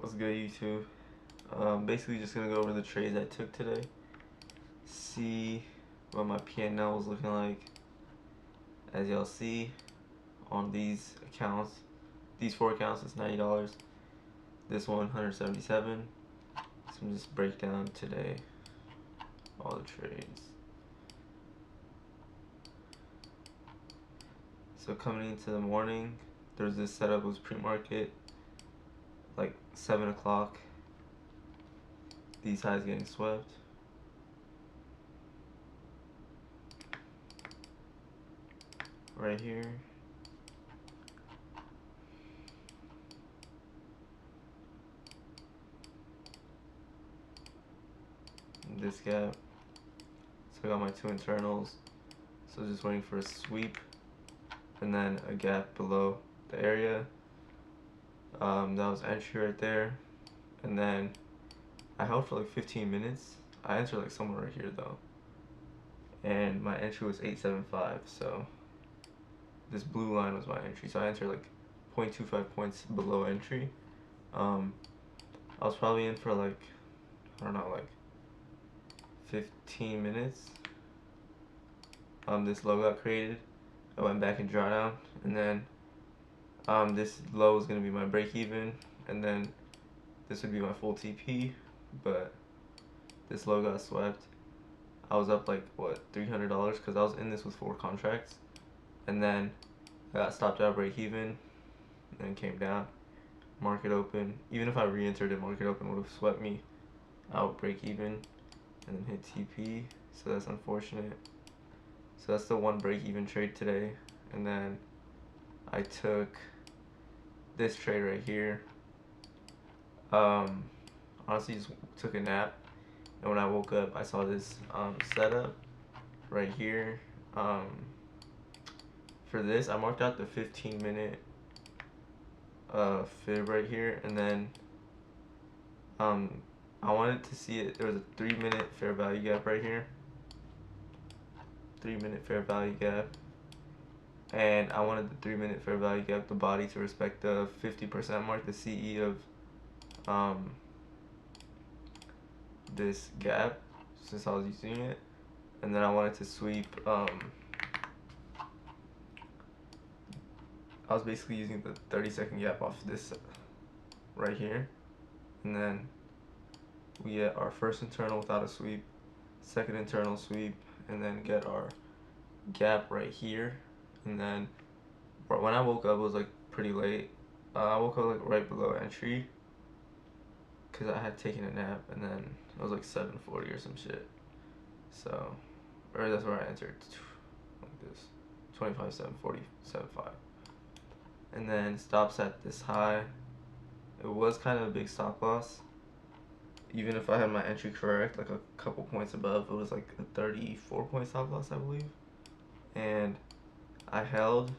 What's good, YouTube? Basically just gonna go over the trades I took today, see what my P&L was looking like. As y'all see on these accounts, these 4 accounts, it's $90. This one, $177. So I'm just break down today all the trades. So coming into the morning, there's this setup was pre-market, like 7 o'clock. These highs getting swept. Right here. This gap. So I got my 2 internals. So just waiting for a sweep and then a gap below the area. That was entry right there. And then I held for like 15 minutes. I entered like somewhere right here though. And my entry was 875, so this blue line was my entry. So I entered like 0.25 points below entry. I was probably in for like, I don't know, like 15 minutes. This low got created. I went back in drawdown, and then this low is gonna be my break even, and then this would be my full TP, but this low got swept. I was up like what, $300 because I was in this with 4 contracts, and then I got stopped out break even, and then came down. Market open. Even if I re-entered it, market open would have swept me out break even, and then hit TP. So that's unfortunate. So that's the one break even trade today, and then I took this trade right here. Honestly, just took a nap, and when I woke up, I saw this setup right here. For this, I marked out the 15-minute fib right here, and then I wanted to see it. There was a 3-minute fair value gap right here. 3-minute fair value gap, and I wanted the 3-minute fair value gap, the body, to respect the 50% mark, the CE of this gap, since I was using it. And then I wanted to sweep, I was basically using the 30-second gap off this right here, and then we get our first internal without a sweep, second internal sweep, and then get our gap right here. And then when I woke up, it was like pretty late. I woke up like right below entry because I had taken a nap, and then it was like 7:40 or some shit. So, or that's where I entered, like this, 25, 7:40, 7:5. And then stops at this high. It was kind of a big stop loss. Even if I had my entry correct, like a couple points above, it was like a 34-point stop loss, I believe. And I held,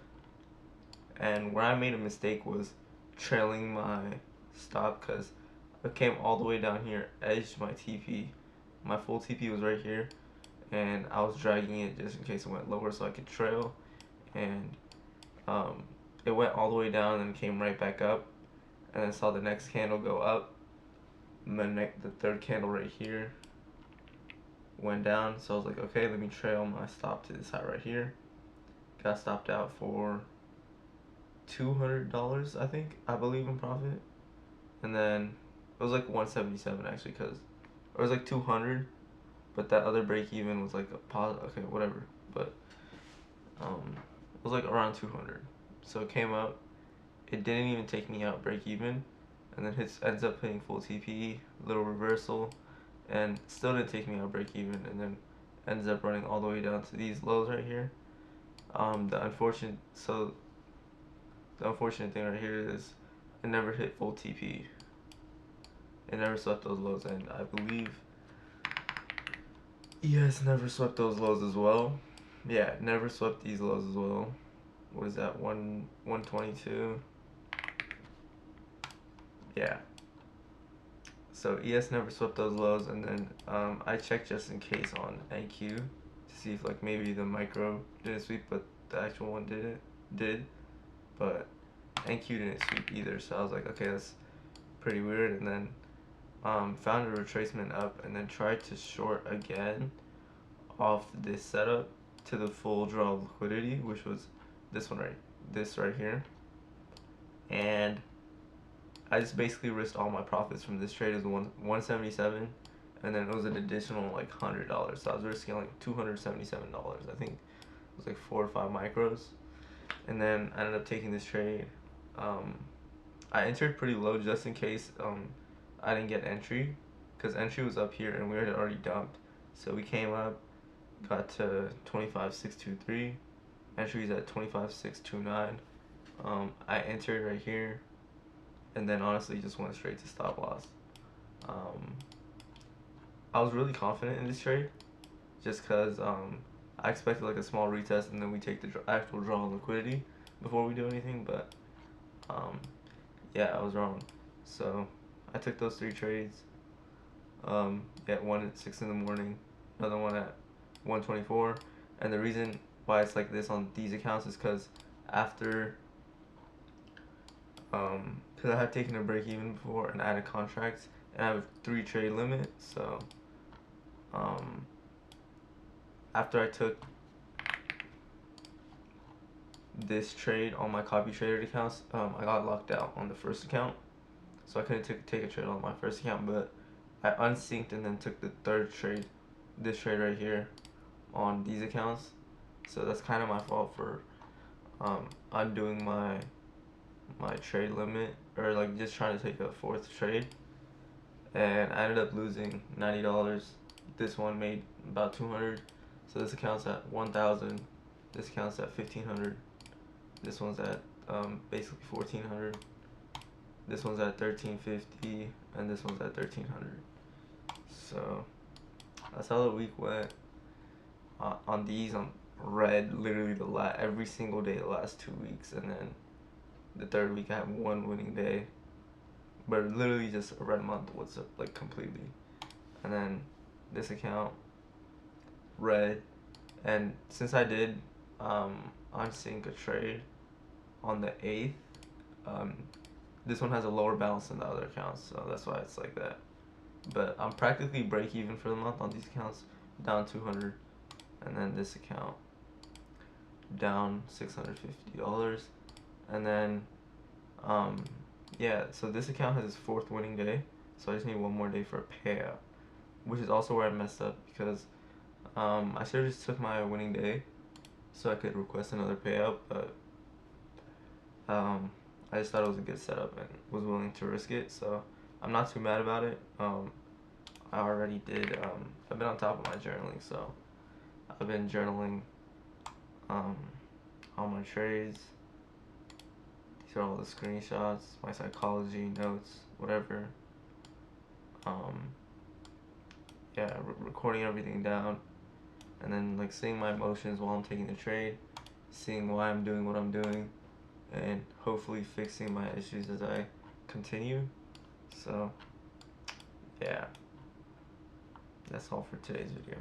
and where I made a mistake was trailing my stop, because I came all the way down here, edged my TP. My full TP was right here, and I was dragging it just in case it went lower so I could trail. And it went all the way down and came right back up, and then saw the next candle go up. And then the third candle right here went down, so I was like, okay, let me trail my stop to this high right here. Got stopped out for $200, I believe, in profit. And then it was like 177 actually, because it was like 200, but that other break even was like a positive. Okay, whatever, but it was like around 200. So it came up, it didn't even take me out break even, and then ends up hitting full TP, little reversal, and still didn't take me out break even, and then ends up running all the way down to these lows right here. The unfortunate thing right here is it never hit full TP. It never swept those lows, and I believe ES never swept those lows as well. Yeah, it never swept these lows as well. What is that, 122? Yeah. So ES never swept those lows, and then I checked just in case on NQ to see if like maybe the micro didn't sweep, but the actual one did, but NQ didn't sweep either. So I was like, okay, let's pretty weird, and then found a retracement up, and then tried to short again off this setup to the full draw liquidity, which was this right here, and I just basically risked all my profits from this trade as 177, and then it was an additional like $100, so I was risking like $277. I think it was like 4 or 5 micros, and then I ended up taking this trade. I entered pretty low just in case I didn't get entry, because entry was up here and we had already dumped. So we came up, got to 25,623. Entry's at 25,629. I entered right here, and then honestly just went straight to stop loss. I was really confident in this trade, just because I expected like a small retest and then we take the actual draw on liquidity before we do anything, but yeah, I was wrong. So I took those 3 trades. One at 6 in the morning, another one at 1:24, and the reason why it's like this on these accounts is because after because I had taken a break even before and added contracts, and I have a 3 trade limit. So after I took this trade on my copy traded accounts, I got locked out on the first account, so I couldn't take a trade on my first account, but I unsynced and then took the 3rd trade, this trade right here, on these accounts. So that's kind of my fault for undoing my trade limit, or like just trying to take a 4th trade, and I ended up losing $90. This one made about 200. So this account's at 1,000. This account's at 1,500. This one's at basically 1,400. This one's at 1,350, and this one's at 1,300. So that's how the week went. On these, I'm red literally every single day the last 2 weeks, and then the 3rd week I have 1 winning day, but literally just a red month was like completely. And then this account red, and since I did unsync a trade on the 8th, this one has a lower balance than the other accounts, so that's why it's like that. But I'm practically break even for the month on these accounts, down 200, and then this account down $650, and then yeah, so this account has its 4th winning day, so I just need 1 more day for a payout, which is also where I messed up, because I should have just took my winning day so I could request another payout, but I just thought it was a good setup and was willing to risk it, so I'm not too mad about it. I already did, I've been on top of my journaling, so I've been journaling all my trades. These are all the screenshots, my psychology notes, whatever. Yeah, recording everything down, and then like seeing my emotions while I'm taking the trade, seeing why I'm doing what I'm doing, and hopefully fixing my issues as I continue. So yeah, that's all for today's video.